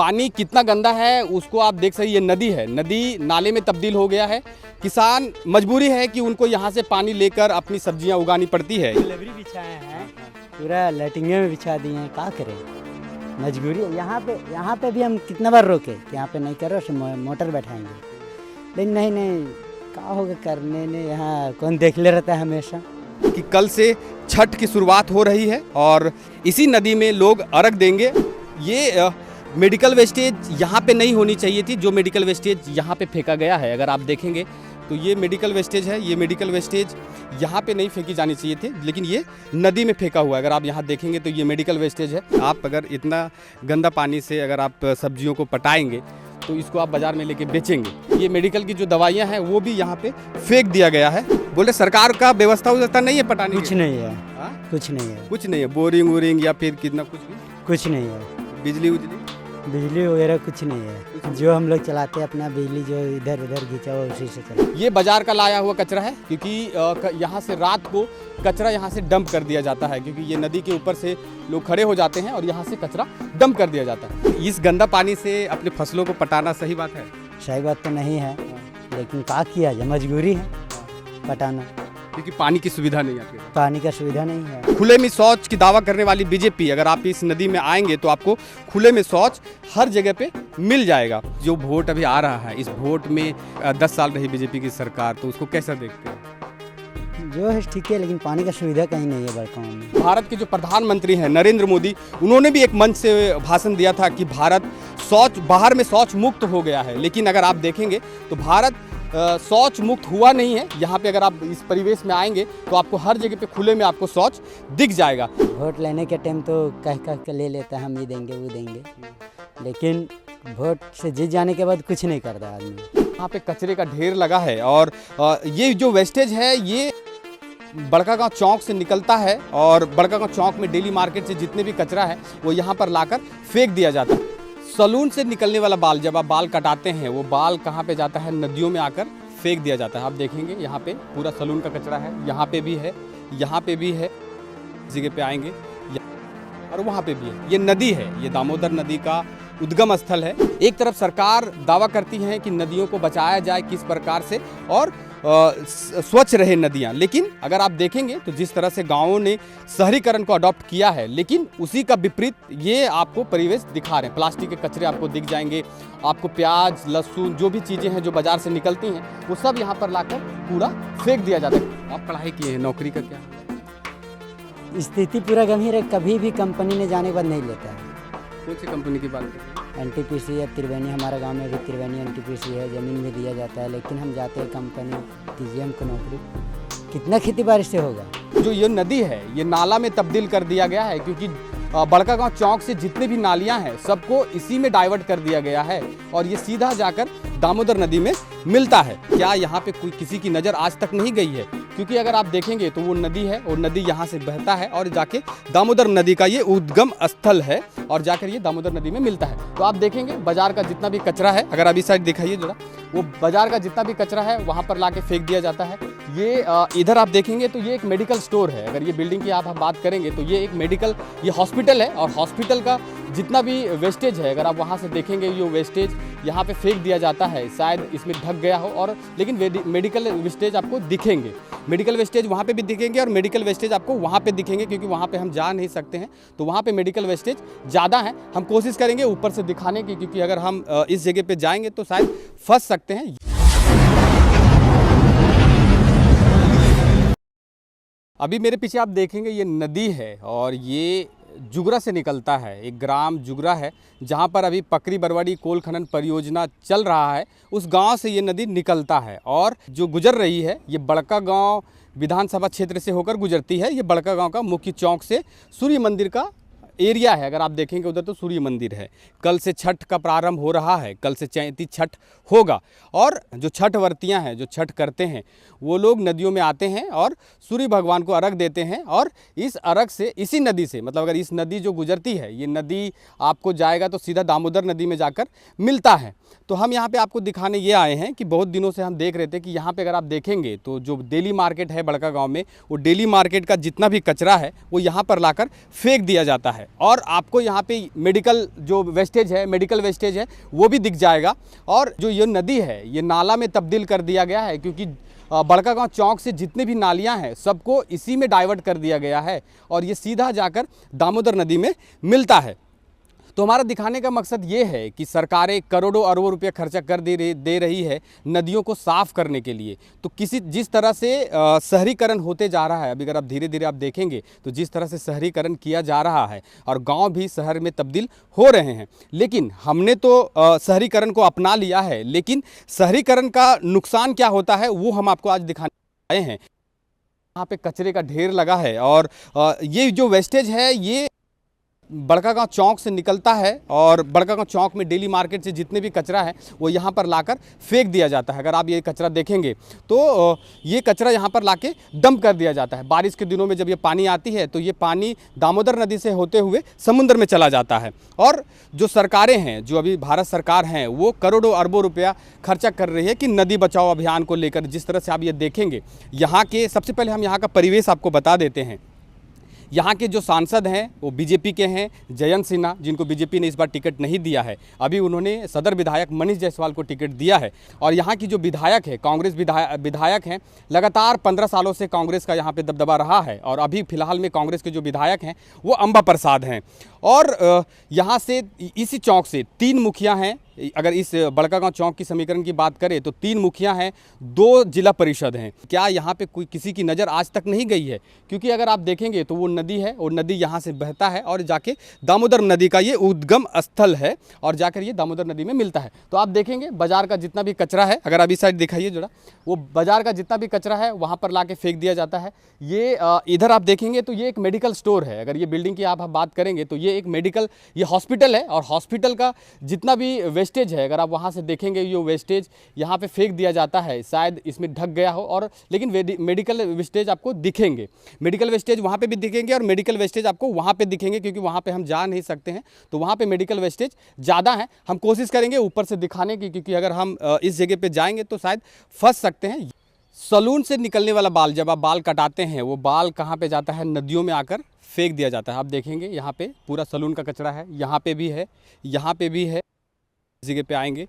पानी कितना गंदा है उसको आप देख सकते, ये नदी है, नदी नाले में तब्दील हो गया है। किसान मजबूरी है कि उनको यहाँ से पानी लेकर अपनी सब्जियाँ उगानी पड़ती है। लेबरी बिछाए हैं, पूरा लाइटिंगे में बिछा दिए हैं, क्या करें, मजबूरी है। यहाँ पे भी हम कितना बार रोके कि यहाँ पे नहीं करो, मोटर बैठाएंगे, लेकिन नहीं क्या होगा करने ने, यहाँ कौन देख ले रहता है हमेशा। कि कल से छठ की शुरुआत हो रही है और इसी नदी में लोग अर्घ देंगे। ये मेडिकल वेस्टेज यहाँ पे नहीं होनी चाहिए थी, जो मेडिकल वेस्टेज यहाँ पे फेंका गया है, अगर आप देखेंगे तो ये मेडिकल वेस्टेज है। ये मेडिकल वेस्टेज यहाँ पे नहीं फेंकी जानी चाहिए थी, लेकिन ये नदी में फेंका हुआ है। अगर आप यहाँ देखेंगे तो ये मेडिकल वेस्टेज है। आप अगर इतना गंदा पानी से अगर आप सब्जियों को पटाएंगे तो इसको आप बाज़ार में लेके बेचेंगे। ये मेडिकल की जो दवाइयाँ हैं वो भी यहाँ पे फेंक दिया गया है। बोले सरकार का व्यवस्था नहीं है पटाने की? कुछ नहीं है, कुछ नहीं है, बोरिंग वोरिंग या फिर कितना कुछ नहीं है, बिजली वगैरह कुछ नहीं है। जो हम लोग चलाते हैं अपना बिजली जो इधर उधर खींचा हुआ उसी से चला। ये बाजार का लाया हुआ कचरा है, क्योंकि यहाँ से रात को कचरा यहाँ से डंप कर दिया जाता है, क्योंकि ये नदी के ऊपर से लोग खड़े हो जाते हैं और यहाँ से कचरा डंप कर दिया जाता है। इस गंदा पानी से अपने फसलों को पटाना सही बात है? सही बात तो नहीं है, लेकिन क्या किया जाए, मजबूरी है पटाना, क्योंकि पानी की सुविधा नहीं आती, पानी का सुविधा नहीं है। खुले में शौच की दावा करने वाली बीजेपी, अगर आप इस नदी में आएंगे तो आपको खुले में शौच हर जगह पे मिल जाएगा। जो वोट अभी आ रहा है, इस वोट में 10 साल रही बीजेपी की सरकार, तो उसको कैसा देखते हैं? जो है ठीक है, लेकिन पानी का सुविधा कहीं नहीं है बड़गांव में। भारत के जो प्रधानमंत्री हैं नरेंद्र मोदी, उन्होंने भी एक मंच से भाषण दिया था कि भारत बाहर में शौच मुक्त हो गया है, लेकिन अगर आप देखेंगे तो भारत शौच मुक्त हुआ नहीं है। यहाँ पे अगर आप इस परिवेश में आएंगे तो आपको हर जगह पे खुले में आपको शौच दिख जाएगा। वोट लेने के टाइम तो कह के ले लेता है, हम ये देंगे वो देंगे, लेकिन वोट से जीत जाने के बाद कुछ नहीं करता आदमी। यहाँ पे कचरे का ढेर लगा है और ये जो वेस्टेज है ये बड़कागांव चौक से निकलता है और बड़कागांव चौक में डेली मार्केट से जितने भी कचरा है वो यहाँ पर लाकर फेंक दिया जाता है। सलून से निकलने वाला बाल, जब आप बाल कटाते हैं, वो बाल कहाँ पे जाता है? नदियों में आकर फेंक दिया जाता है। आप देखेंगे यहाँ पे पूरा सलून का कचरा है, यहाँ पे भी है, यहाँ पे भी है, जगह पे आएंगे और वहाँ पे भी है। ये नदी है, ये दामोदर नदी का उद्गम स्थल है। एक तरफ सरकार दावा करती है कि नदियों को बचाया जाए किस प्रकार से और स्वच्छ रहे नदियाँ, लेकिन अगर आप देखेंगे तो जिस तरह से गांवों ने शहरीकरण को अडॉप्ट किया है, लेकिन उसी का विपरीत ये आपको परिवेश दिखा रहे हैं। प्लास्टिक के कचरे आपको दिख जाएंगे, आपको प्याज लहसुन जो भी चीज़ें हैं जो बाजार से निकलती हैं वो सब यहाँ पर लाकर पूरा फेंक दिया जाता है। आप पढ़ाई किए हैं, नौकरी का क्या स्थिति? पूरा गंभीर है, कभी भी कंपनी ने जाने के बाद नहीं लेता है। कौन सी कंपनी की बात करें? NTPC या त्रिवेणी, हमारा गांव में भी त्रिवेणी NTPC है, ज़मीन में दिया जाता है, लेकिन हम जाते हैं कंपनी, दीजिए हमको नौकरी, कितना खेती बारिश से होगा। जो ये नदी है ये नाला में तब्दील कर दिया गया है, क्योंकि बड़कागांव चौक से जितने भी नालियां हैं सबको इसी में डाइवर्ट कर दिया गया है और ये सीधा जाकर दामोदर नदी में मिलता है। क्या यहाँ पे कोई किसी की नज़र आज तक नहीं गई है? क्योंकि अगर आप देखेंगे तो वो नदी है और नदी यहाँ से बहता है और जाके दामोदर नदी का ये उद्गम स्थल है और जाकर ये दामोदर नदी में मिलता है। तो आप देखेंगे बाजार का जितना भी कचरा है, अगर आप इस साइड दिखाइए जरा, वो बाजार का जितना भी कचरा है वहाँ पर लाके फेंक दिया जाता है। ये इधर आप देखेंगे तो ये एक मेडिकल स्टोर है। अगर ये बिल्डिंग की आप बात करेंगे तो ये एक मेडिकल, ये हॉस्पिटल है और हॉस्पिटल का जितना भी वेस्टेज है, अगर आप वहाँ से देखेंगे ये वेस्टेज यहाँ पे फेंक दिया जाता है। शायद इसमें ढक गया हो और लेकिन मेडिकल वेस्टेज आपको दिखेंगे, मेडिकल वेस्टेज वहाँ पे भी दिखेंगे और मेडिकल वेस्टेज आपको वहाँ पे दिखेंगे, क्योंकि वहाँ पे हम जा नहीं सकते हैं तो वहाँ पे मेडिकल वेस्टेज ज़्यादा है। हम कोशिश करेंगे ऊपर से दिखाने की, क्योंकि अगर हम इस जगह पे जाएंगे तो शायद फंस सकते हैं। अभी मेरे पीछे आप देखेंगे ये नदी है और ये जुगरा से निकलता है, एक ग्राम जुगरा है जहाँ पर अभी पकरी बरवाड़ी कोल खनन परियोजना चल रहा है। उस गांव से ये नदी निकलता है और जो गुजर रही है ये बड़कागांव विधानसभा क्षेत्र से होकर गुजरती है। ये बड़कागांव का मुख्य चौक से सूर्य मंदिर का एरिया है। अगर आप देखेंगे उधर तो सूर्य मंदिर है। कल से छठ का प्रारंभ हो रहा है, कल से चैती छठ होगा और जो छठ वर्तियाँ हैं, जो छठ करते हैं, वो लोग नदियों में आते हैं और सूर्य भगवान को अर्घ देते हैं और इस अर्घ से, इसी नदी से, मतलब अगर इस नदी जो गुजरती है, ये नदी आपको जाएगा तो सीधा दामोदर नदी में जाकर मिलता है। तो हम यहाँ पे आपको दिखाने ये आए हैं कि बहुत दिनों से हम देख रहे थे कि यहाँ पे अगर आप देखेंगे तो जो डेली मार्केट है बड़कागांव में, वो डेली मार्केट का जितना भी कचरा है वो यहाँ पर लाकर फेंक दिया जाता है। और आपको यहाँ पे मेडिकल जो वेस्टेज है, मेडिकल वेस्टेज है, वो भी दिख जाएगा। और जो ये नदी है ये नाला में तब्दील कर दिया गया है, क्योंकि बड़कागांव चौक से जितने भी नालियाँ हैं सबको इसी में डाइवर्ट कर दिया गया है और ये सीधा जाकर दामोदर नदी में मिलता है। तो हमारा दिखाने का मकसद ये है कि सरकारें करोड़ों अरबों रुपए खर्चा कर दे रही है नदियों को साफ़ करने के लिए। तो जिस तरह से शहरीकरण होते जा रहा है, अभी अगर आप धीरे धीरे आप देखेंगे तो जिस तरह से शहरीकरण किया जा रहा है और गांव भी शहर में तब्दील हो रहे हैं, लेकिन हमने तो शहरीकरण को अपना लिया है, लेकिन शहरीकरण का नुकसान क्या होता है वो हम आपको आज दिखाने आए हैं। यहाँ पे कचरे का ढेर लगा है और ये जो वेस्टेज है ये बड़कागांव चौक से निकलता है और बड़कागांव चौक में डेली मार्केट से जितने भी कचरा है वो यहाँ पर लाकर फेंक दिया जाता है। अगर आप ये कचरा देखेंगे तो ये कचरा यहाँ पर लाके डंप कर दिया जाता है। बारिश के दिनों में जब ये पानी आती है तो ये पानी दामोदर नदी से होते हुए समुद्र में चला जाता है। और जो सरकारें हैं, जो अभी भारत सरकार हैं, वो करोड़ों अरबों रुपया खर्चा कर रही है कि नदी बचाओ अभियान को लेकर। जिस तरह से आप ये देखेंगे, यहाँ के सबसे पहले हम यहाँ का परिवेश आपको बता देते हैं। यहाँ के जो सांसद हैं वो बीजेपी के हैं, जयंत सिन्हा, जिनको बीजेपी ने इस बार टिकट नहीं दिया है। अभी उन्होंने सदर विधायक मनीष जायसवाल को टिकट दिया है। और यहाँ की जो विधायक है, कांग्रेस विधायक हैं, लगातार 15 सालों से कांग्रेस का यहाँ पे दबदबा रहा है और अभी फिलहाल में कांग्रेस के जो विधायक हैं वो अंबा प्रसाद हैं। और यहाँ से इसी चौक से 3 मुखिया हैं। अगर इस बड़कागांव चौक की समीकरण की बात करें तो 3 मुखिया हैं, 2 जिला परिषद हैं। क्या यहाँ पे कोई किसी की नज़र आज तक नहीं गई है? क्योंकि अगर आप देखेंगे तो वो नदी है और नदी यहाँ से बहता है और जाके दामोदर नदी का ये उद्गम स्थल है और जाकर ये दामोदर नदी में मिलता है। तो आप देखेंगे बाजार का जितना भी कचरा है, अगर आप इस साइड दिखाइए जरा, वो बाजार का जितना भी कचरा है वहाँ पर ला के फेंक दिया जाता है। ये इधर आप देखेंगे तो ये एक मेडिकल स्टोर है। अगर ये बिल्डिंग की आप बात करेंगे तो ये एक मेडिकल, ये हॉस्पिटल है और हॉस्पिटल का जितना भी वेस्टेज है, अगर आप वहाँ से देखेंगे ये वेस्टेज यहाँ पे फेंक दिया जाता है। शायद इसमें ढक गया हो, और लेकिन मेडिकल वेस्टेज आपको दिखेंगे, मेडिकल वेस्टेज वहाँ पे भी दिखेंगे और मेडिकल वेस्टेज आपको वहाँ पे दिखेंगे, क्योंकि वहाँ पे हम जा नहीं सकते हैं तो वहाँ पे मेडिकल वेस्टेज ज़्यादा है। हम कोशिश करेंगे ऊपर से दिखाने की, क्योंकि अगर हम इस जगह पे जाएंगे तो शायद फंस सकते हैं। सलून से निकलने वाला बाल, जब आप बाल कटाते हैं, वो बाल कहाँ पे जाता है? नदियों में आकर फेंक दिया जाता है। आप देखेंगे यहाँ पे पूरा सलून का कचरा है, यहाँ पे भी है, यहाँ पे भी है, जगह पे आएंगे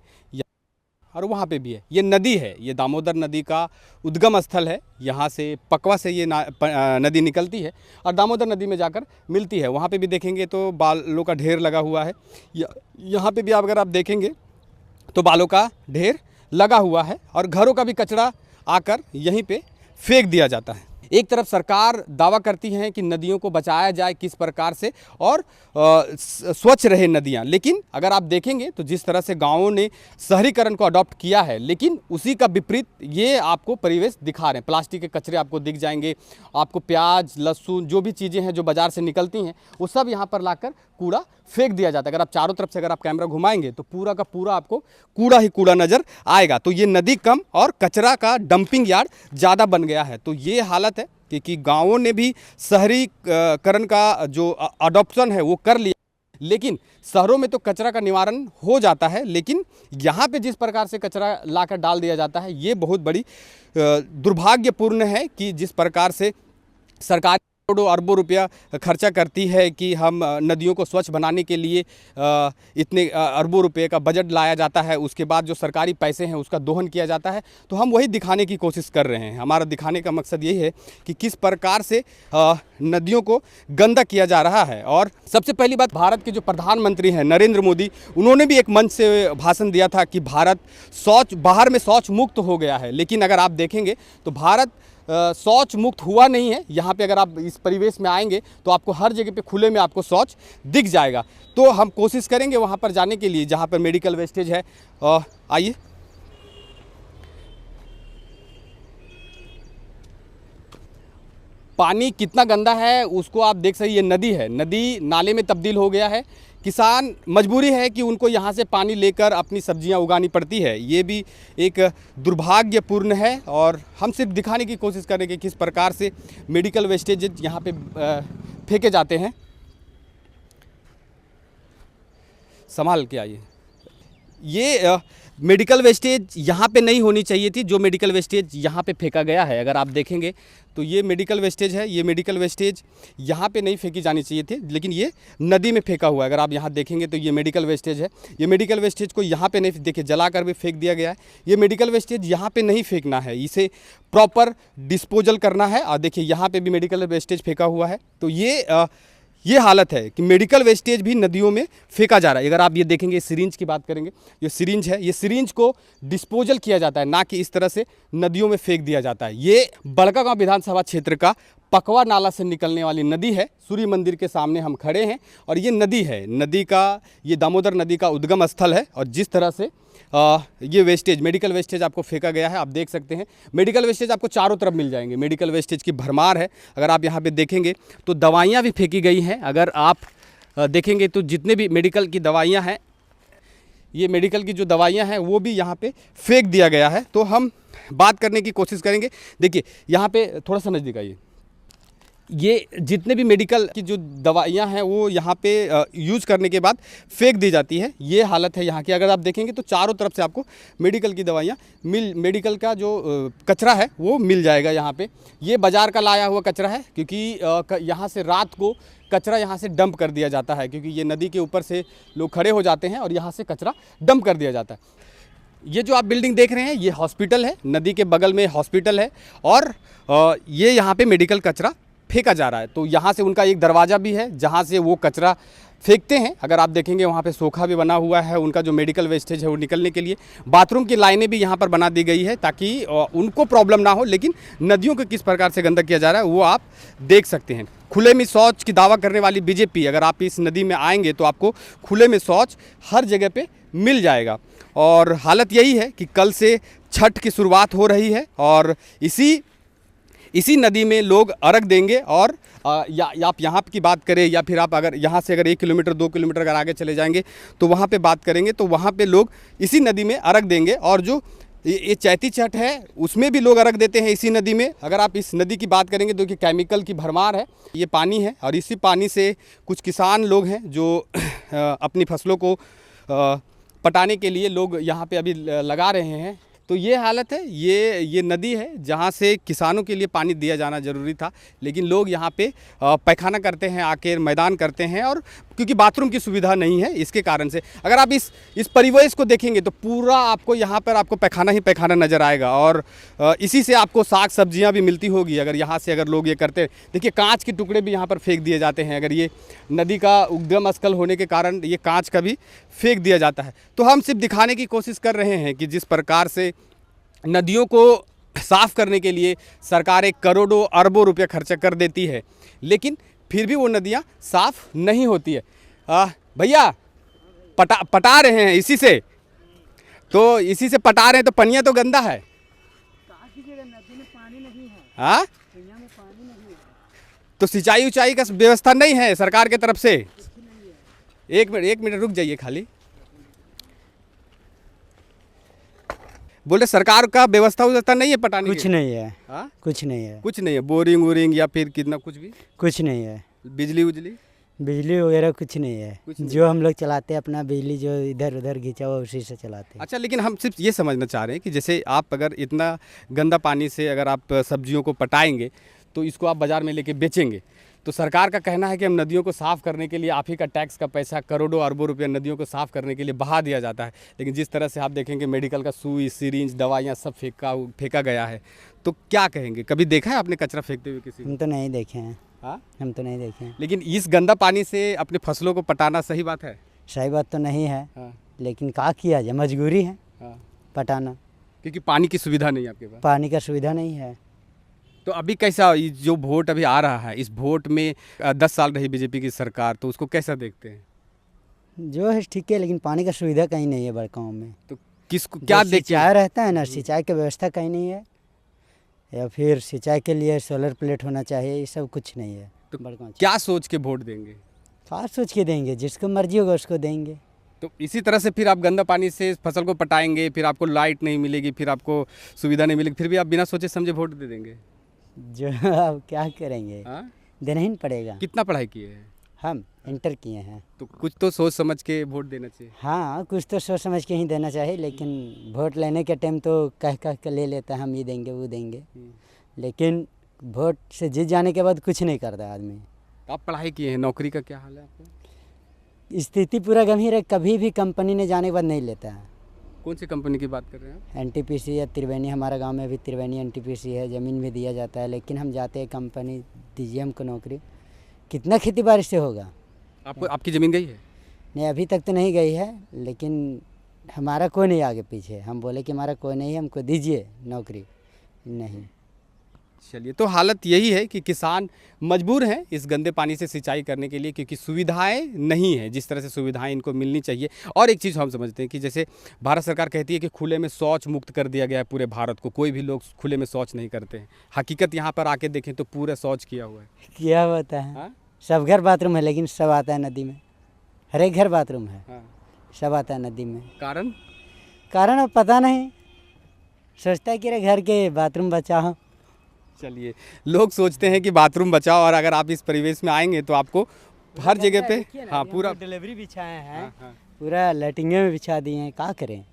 और वहाँ पे भी है। ये नदी है, ये दामोदर नदी का उद्गम स्थल है। यहाँ से पकवा से ये नदी निकलती है और दामोदर नदी में जाकर मिलती है। वहाँ पे भी देखेंगे तो बालों का ढेर लगा हुआ है। यहाँ पे भी अगर आप देखेंगे तो बालों का ढेर लगा हुआ है और घरों का भी कचरा आकर यहीं पे फेंक दिया जाता है। एक तरफ सरकार दावा करती है कि नदियों को बचाया जाए किस प्रकार से और स्वच्छ रहे नदियां, लेकिन अगर आप देखेंगे तो जिस तरह से गांवों ने शहरीकरण को अडॉप्ट किया है, लेकिन उसी का विपरीत ये आपको परिवेश दिखा रहे हैं। प्लास्टिक के कचरे आपको दिख जाएंगे, आपको प्याज, लहसुन, जो भी चीज़ें हैं जो बाज़ार से निकलती हैं वो सब यहाँ पर लाकर कूड़ा फेंक दिया जाता है। अगर आप चारों तरफ से अगर आप कैमरा घुमाएंगे तो पूरा का पूरा आपको कूड़ा ही कूड़ा नज़र आएगा। तो ये नदी कम और कचरा का डंपिंग यार्ड ज़्यादा बन गया है। तो ये हालत है कि गाँवों ने भी शहरीकरण का जो अडॉप्शन है वो कर लिया, लेकिन शहरों में तो कचरा का निवारण हो जाता है, लेकिन यहाँ पे जिस प्रकार से कचरा लाकर डाल दिया जाता है ये बहुत बड़ी दुर्भाग्यपूर्ण है कि जिस प्रकार से सरकार करोड़ों अरबों रुपया खर्चा करती है कि हम नदियों को स्वच्छ बनाने के लिए इतने अरबों रुपए का बजट लाया जाता है, उसके बाद जो सरकारी पैसे हैं उसका दोहन किया जाता है। तो हम वही दिखाने की कोशिश कर रहे हैं। हमारा दिखाने का मकसद यही है कि किस प्रकार से नदियों को गंदा किया जा रहा है। और सबसे पहली बात, भारत के जो प्रधानमंत्री हैं नरेंद्र मोदी, उन्होंने भी एक मंच से भाषण दिया था कि भारत बाहर में शौच मुक्त हो गया है, लेकिन अगर आप देखेंगे तो भारत शौच मुक्त हुआ नहीं है। यहाँ पे अगर आप इस परिवेश में आएंगे तो आपको हर जगह पे खुले में आपको शौच दिख जाएगा। तो हम कोशिश करेंगे वहाँ पर जाने के लिए जहाँ पर मेडिकल वेस्टेज है। आइए, पानी कितना गंदा है उसको आप देख सकते। ये नदी है, नदी नाले में तब्दील हो गया है। किसान मजबूरी है कि उनको यहाँ से पानी लेकर अपनी सब्जियाँ उगानी पड़ती है। ये भी एक दुर्भाग्यपूर्ण है और हम सिर्फ दिखाने की कोशिश करें कि किस प्रकार से मेडिकल वेस्टेज यहाँ पे फेंके जाते हैं। संभाल के आइए। ये मेडिकल वेस्टेज यहाँ पे नहीं होनी चाहिए थी, जो मेडिकल वेस्टेज यहाँ पे फेंका गया है। अगर आप देखेंगे तो ये मेडिकल वेस्टेज है, ये मेडिकल वेस्टेज यहाँ पे नहीं फेंकी जानी चाहिए थी, लेकिन ये नदी में फेंका हुआ है। अगर आप यहाँ देखेंगे तो ये मेडिकल वेस्टेज है। ये मेडिकल वेस्टेज को यहाँ पे नहीं, देखिए जला कर भी फेंक दिया गया है। ये मेडिकल वेस्टेज यहाँ पे नहीं फेंकना है, इसे प्रॉपर डिस्पोजल करना है। और देखिए यहाँ पे भी मेडिकल वेस्टेज फेंका हुआ है। तो ये हालत है कि मेडिकल वेस्टेज भी नदियों में फेंका जा रहा है। अगर आप ये देखेंगे, सिरिंज की बात करेंगे, ये सिरिंज है, ये सिरिंज को डिस्पोजल किया जाता है, ना कि इस तरह से नदियों में फेंक दिया जाता है। ये बड़कागांव विधानसभा क्षेत्र का पकवा नाला से निकलने वाली नदी है। सूर्य मंदिर के सामने हम खड़े हैं और ये नदी है, नदी का, ये दामोदर नदी का उद्गम स्थल है। और जिस तरह से ये वेस्टेज, मेडिकल वेस्टेज आपको फेंका गया है, आप देख सकते हैं। मेडिकल वेस्टेज आपको चारों तरफ मिल जाएंगे, मेडिकल वेस्टेज की भरमार है। अगर आप यहाँ पे देखेंगे तो दवाइयाँ भी फेंकी गई हैं। अगर आप देखेंगे तो जितने भी मेडिकल की दवाइयाँ हैं, ये मेडिकल की जो दवाइयाँ हैं वो भी यहाँ पे फेंक दिया गया है। तो हम बात करने की कोशिश करेंगे। देखिए यहाँ पे थोड़ा सा नज़दीक आइए, ये जितने भी मेडिकल की जो दवाइयाँ हैं वो यहाँ पे यूज़ करने के बाद फेंक दी जाती है। ये हालत है यहाँ की। अगर आप देखेंगे तो चारों तरफ से आपको मेडिकल की दवाइयाँ मेडिकल का जो कचरा है वो मिल जाएगा यहाँ पे। ये बाज़ार का लाया हुआ कचरा है, क्योंकि यहाँ से रात को कचरा यहाँ से डंप कर दिया जाता है, क्योंकि ये नदी के ऊपर से लोग खड़े हो जाते हैं और यहाँ से कचरा डंप कर दिया जाता है। ये जो आप बिल्डिंग देख रहे हैं ये हॉस्पिटल है, नदी के बगल में हॉस्पिटल है और ये यहाँ पे मेडिकल कचरा फेंका जा रहा है। तो यहाँ से उनका एक दरवाज़ा भी है जहाँ से वो कचरा फेंकते हैं। अगर आप देखेंगे वहाँ पे सोखा भी बना हुआ है उनका, जो मेडिकल वेस्टेज है वो निकलने के लिए। बाथरूम की लाइनें भी यहाँ पर बना दी गई है ताकि उनको प्रॉब्लम ना हो। लेकिन नदियों को किस प्रकार से गंदा किया जा रहा है वो आप देख सकते हैं। खुले में शौच की दावा करने वाली बीजेपी, अगर आप इस नदी में आएंगे तो आपको खुले में शौच हर जगह पे मिल जाएगा। और हालत यही है कि कल से छठ की शुरुआत हो रही है और इसी नदी में लोग अर्घ देंगे। और आप यहाँ की बात करें या फिर आप अगर यहाँ से अगर 1 किलोमीटर 2 किलोमीटर अगर आगे चले जाएंगे तो वहाँ पे बात करेंगे तो वहाँ पे लोग इसी नदी में अर्घ देंगे। और जो ये चैती छठ है उसमें भी लोग अर्घ देते हैं इसी नदी में। अगर आप इस नदी की बात करेंगे तो केमिकल की भरमार है, ये पानी है और इसी पानी से कुछ किसान लोग हैं जो अपनी फसलों को पटाने के लिए लोग यहाँ पे अभी लगा रहे हैं। तो ये हालत है, ये नदी है जहाँ से किसानों के लिए पानी दिया जाना ज़रूरी था, लेकिन लोग यहाँ पे पैखाना करते हैं, आके मैदान करते हैं। और क्योंकि बाथरूम की सुविधा नहीं है इसके कारण से अगर आप इस परिवेश को देखेंगे तो पूरा आपको यहाँ पर आपको पैखाना ही पैखाना नज़र आएगा। और इसी से आपको साग सब्जियाँ भी मिलती होगी अगर यहाँ से अगर लोग ये करते। देखिए कांच के टुकड़े भी यहाँ पर फेंक दिए जाते हैं, अगर ये नदी का उद्गम स्थल होने के कारण ये कांच का भी फेंक दिया जाता है। तो हम सिर्फ दिखाने की कोशिश कर रहे हैं कि जिस प्रकार से नदियों को साफ़ करने के लिए सरकारें करोड़ों अरबों रुपए खर्च कर देती है, लेकिन फिर भी वो नदियाँ साफ़ नहीं होती है। भैया पटा रहे हैं इसी से पटा रहे हैं तो पनिया तो गंदा है। नदी में पानी नहीं है। हाँ, में पानी नहीं है तो सिंचाई उचाई का व्यवस्था नहीं है सरकार के तरफ से। एक मिनट रुक जाइए खाली। बोले सरकार का व्यवस्था नहीं है पटाने कुछ नहीं है। हाँ, कुछ नहीं है। कुछ नहीं है, बोरिंग वोरिंग या फिर कितना कुछ भी कुछ नहीं है। बिजली वगैरह कुछ नहीं है। जो हम लोग चलाते हैं अपना बिजली जो इधर उधर खींचा हुआ उसी से चलाते हैं। अच्छा, लेकिन हम सिर्फ ये समझना चाह रहे हैं कि जैसे आप अगर इतना गंदा पानी से अगर आप सब्जियों को पटाएंगे तो इसको आप बाज़ार में लेके बेचेंगे, तो सरकार का कहना है कि हम नदियों को साफ़ करने के लिए आप ही का टैक्स का पैसा करोड़ों अरबों रुपये नदियों को साफ़ करने के लिए बहा दिया जाता है। लेकिन जिस तरह से आप देखेंगे मेडिकल का सुई, सिरिंज, दवाइयाँ सब फेंका गया है, तो क्या कहेंगे? कभी देखा है आपने कचरा फेंकते हुए किसी? हम तो नहीं देखे हैं। हाँ, हम तो नहीं देखे हैं। लेकिन इस गंदा पानी से अपने फसलों को पटाना सही बात है? सही बात तो नहीं है। हाँ, लेकिन क्या किया जाए, मजबूरी है। हाँ, पटाना, क्योंकि पानी की सुविधा नहीं है आपके पास। पानी का सुविधा नहीं है। तो अभी कैसा जो वोट अभी आ रहा है, इस वोट में 10 साल रही बीजेपी की सरकार, तो उसको कैसा देखते हैं? जो है ठीक है, लेकिन पानी का सुविधा कहीं नहीं है बड़गांव में। तो किसको क्या देखते सिंचाई रहता है ना, सिंचाई की व्यवस्था कहीं नहीं है, या फिर सिंचाई के लिए सोलर प्लेट होना चाहिए, ये सब कुछ नहीं है। तो बड़गांव क्या सोच के वोट देंगे? क्या सोच के देंगे? जिसको मर्जी होगा उसको देंगे। तो इसी तरह से फिर आप गंदा पानी से फसल को पटाएंगे, फिर आपको लाइट नहीं मिलेगी, फिर आपको सुविधा नहीं मिलेगी, फिर भी आप बिना सोचे समझे वोट दे देंगे। जो अब क्या करेंगे, हाँ? देना ही पड़ेगा। कितना पढ़ाई किए हैं? हम इंटर किए हैं। तो कुछ तो सोच समझ के वोट देना चाहिए। हाँ, कुछ तो सोच समझ के ही देना चाहिए, लेकिन वोट लेने के टाइम तो कह के ले लेता है हम ये देंगे वो देंगे, लेकिन वोट से जीत जाने के बाद कुछ नहीं करता आदमी। आप पढ़ाई किए हैं, नौकरी का क्या हाल है आपका? स्थिति पूरा गंभीर है, कभी भी कंपनी ने जाने के बाद नहीं लेता है। कौन सी कंपनी की बात कर रहे हैं आप? एनटीपीसी या त्रिवेणी, हमारा गांव में भी त्रिवेणी एनटीपीसी है, ज़मीन भी दिया जाता है, लेकिन हम जाते हैं कंपनी दीजिए हमको नौकरी, कितना खेती बाड़ी से होगा। आपको आपकी ज़मीन गई है? नहीं, अभी तक तो नहीं गई है, लेकिन हमारा कोई नहीं आगे पीछे। हम बोले कि हमारा कोई नहीं है, हमको दीजिए नौकरी, नहीं। चलिए, तो हालत यही है कि किसान मजबूर हैं इस गंदे पानी से सिंचाई करने के लिए, क्योंकि सुविधाएं नहीं हैं जिस तरह से सुविधाएं इनको मिलनी चाहिए। और एक चीज़ हम समझते हैं कि जैसे भारत सरकार कहती है कि खुले में शौच मुक्त कर दिया गया है पूरे भारत को, कोई भी लोग खुले में शौच नहीं करते हैं। हकीकत यहाँ पर आके देखें तो पूरा शौच किया हुआ है। क्या होता है? हाँ? सब घर बाथरूम है, लेकिन सब आता है नदी में। हर एक घर बाथरूम है। हाँ। सब आता है नदी में। कारण अब पता नहीं, सोचता है कि अरे घर के बाथरूम बचाओ। चलिए, लोग सोचते हैं कि बाथरूम बचाओ, और अगर आप इस परिवेश में आएंगे तो आपको हर जगह पे हाँ पूरा डिलीवरी बिछाए हैं। हाँ। पूरा लैट्रिंगे में बिछा दिए हैं, क्या करें,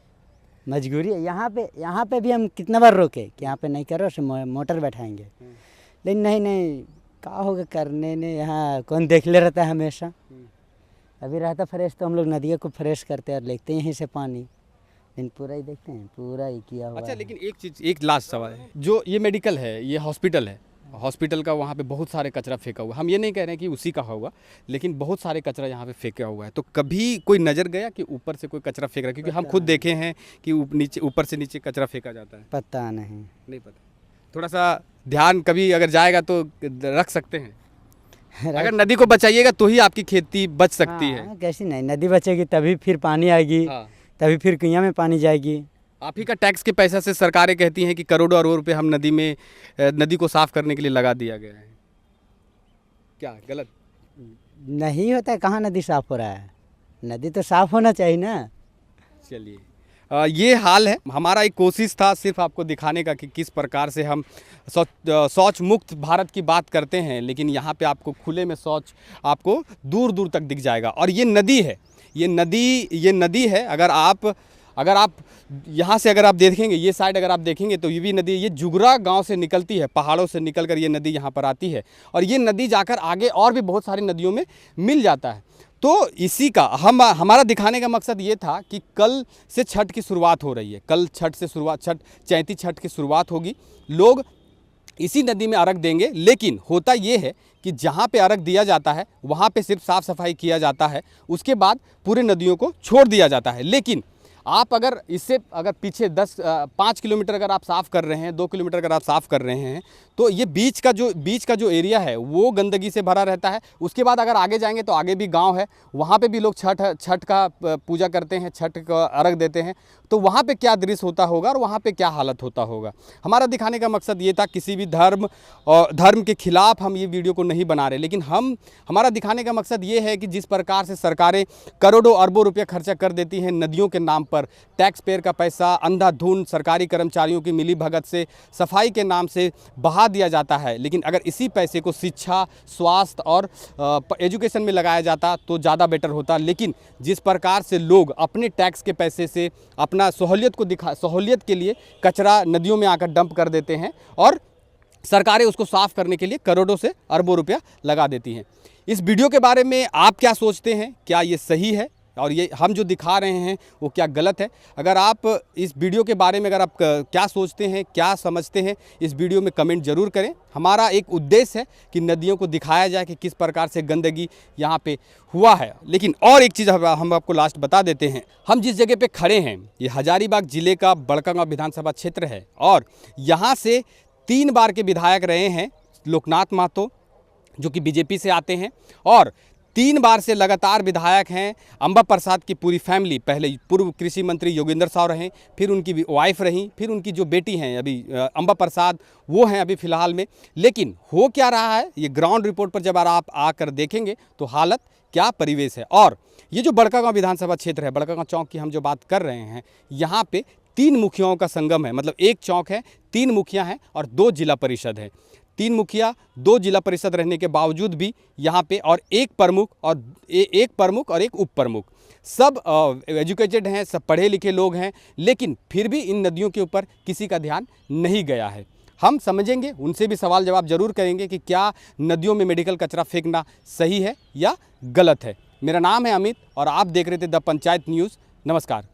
मजबूरी है। यहाँ पे भी हम कितना बार रोके कि यहाँ पे नहीं करो, मोटर बैठाएंगे, लेकिन नहीं क्या होगा करने ने, यहाँ कौन देख ले रहता है हमेशा। अभी रहता फ्रेश तो हम लोग नदियों को फ्रेश करते हैं और लेते हैं यहीं से पानी, लेकिन पूरा ही देखते हैं, पूरा ही किया हुआ अच्छा, है। लेकिन एक चीज़, एक लास्ट सवाल है, जो ये मेडिकल है, ये हॉस्पिटल है, हॉस्पिटल का वहाँ पे बहुत सारे कचरा फेंका हुआ है। हम ये नहीं कह रहे हैं कि उसी का होगा, लेकिन बहुत सारे कचरा यहाँ पे फेंका हुआ है। तो कभी कोई नज़र गया कि ऊपर से कोई कचरा फेंक रहा है? क्योंकि हम खुद देखे हैं कि नीचे ऊपर से नीचे कचरा फेंका जाता है। पता नहीं पता, थोड़ा सा ध्यान कभी अगर जाएगा तो रख सकते हैं। अगर नदी को बचाइएगा तो ही आपकी खेती बच सकती है। कैसी नहीं, नदी बचेगी तभी फिर पानी आएगी। हाँ। तभी फिर कुइयाँ में पानी जाएगी। आप ही का टैक्स के पैसा से सरकारें कहती हैं कि करोड़ों अरबों रुपए हम नदी को साफ करने के लिए लगा दिया गया है। क्या गलत नहीं होता है? कहाँ नदी साफ हो रहा है? नदी तो साफ होना चाहिए ना। चलिए, ये हाल है। हमारा एक कोशिश था सिर्फ आपको दिखाने का कि किस प्रकार से हम शौच मुक्त भारत की बात करते हैं, लेकिन यहाँ पे आपको खुले में शौच आपको दूर दूर तक दिख जाएगा। और ये नदी है, ये नदी है। अगर आप यहाँ से अगर आप देखेंगे, ये साइड अगर आप देखेंगे तो ये भी नदी, ये जुगरा गांव से निकलती है, पहाड़ों से निकलकर ये नदी यहाँ पर आती है, और ये नदी जाकर आगे और भी बहुत सारी नदियों में मिल जाता है। तो इसी का हमारा दिखाने का मकसद ये था कि कल से छठ की शुरुआत हो रही है। कल चैती छठ की शुरुआत होगी। लोग इसी नदी में अर्घ देंगे, लेकिन होता ये है कि जहाँ पे अर्घ दिया जाता है वहाँ पे सिर्फ साफ़ सफाई किया जाता है, उसके बाद पूरे नदियों को छोड़ दिया जाता है। लेकिन आप अगर पीछे 5 किलोमीटर अगर आप साफ़ कर रहे हैं, 2 किलोमीटर अगर आप साफ़ कर रहे हैं, तो ये बीच का जो एरिया है वो गंदगी से भरा रहता है। उसके बाद अगर आगे जाएंगे तो आगे भी गांव है, वहाँ पे भी लोग छठ का पूजा करते हैं, छठ का अर्घ देते हैं। तो वहाँ पे क्या दृश्य होता होगा और वहाँ पे क्या हालत होता होगा। हमारा दिखाने का मकसद ये था, किसी भी धर्म के खिलाफ हम ये वीडियो को नहीं बना रहे, लेकिन हमारा दिखाने का मकसद ये है कि जिस प्रकार से सरकारें करोड़ों अरबों रुपये खर्चा कर देती हैं नदियों के नाम पर, टैक्स पेयर का पैसा अंधाधुंध सरकारी कर्मचारियों की मिली भगत से सफाई के नाम से बहा दिया जाता है। लेकिन अगर इसी पैसे को शिक्षा, स्वास्थ्य और एजुकेशन में लगाया जाता तो ज़्यादा बेटर होता। लेकिन जिस प्रकार से लोग अपने टैक्स के पैसे से अपना सहूलियत के लिए कचरा नदियों में आकर डंप कर देते हैं, और सरकारें उसको साफ करने के लिए करोड़ों से अरबों रुपया लगा देती हैं। इस वीडियो के बारे में आप क्या सोचते हैं? क्या ये सही है और ये हम जो दिखा रहे हैं वो क्या गलत है? अगर आप इस वीडियो के बारे में आप क्या सोचते हैं, क्या समझते हैं, इस वीडियो में कमेंट जरूर करें। हमारा एक उद्देश्य है कि नदियों को दिखाया जाए कि किस प्रकार से गंदगी यहाँ पे हुआ है। लेकिन और एक चीज़ हम आपको लास्ट बता देते हैं, हम जिस जगह पे खड़े हैं ये हजारीबाग जिले का बड़कागांव विधानसभा क्षेत्र है, और यहाँ से 3 बार के विधायक रहे हैं लोकनाथ महतो, जो कि बीजेपी से आते हैं, और 3 बार से लगातार विधायक हैं अंबा प्रसाद की पूरी फैमिली। पहले पूर्व कृषि मंत्री योगेंद्र साव रहे, फिर उनकी वाइफ रही, फिर उनकी जो बेटी हैं अभी अंबा प्रसाद, वो हैं अभी फ़िलहाल में। लेकिन हो क्या रहा है ये ग्राउंड रिपोर्ट पर जब आप आकर देखेंगे तो हालत क्या परिवेश है। और ये जो बड़कागांव विधानसभा क्षेत्र है, बड़कागांव चौक की हम जो बात कर रहे हैं, यहाँ पे 3 मुखियाओं का संगम है। मतलब एक चौक है, 3 मुखिया हैं और 2 जिला परिषद है। 3 मुखिया, 2 जिला परिषद रहने के बावजूद भी यहाँ पे और एक प्रमुख और एक उप प्रमुख, सब एजुकेटेड हैं, सब पढ़े लिखे लोग हैं, लेकिन फिर भी इन नदियों के ऊपर किसी का ध्यान नहीं गया है। हम समझेंगे, उनसे भी सवाल जवाब जरूर करेंगे कि क्या नदियों में मेडिकल कचरा फेंकना सही है या गलत है। मेरा नाम है अमित और आप देख रहे थे द पंचायत न्यूज़। नमस्कार।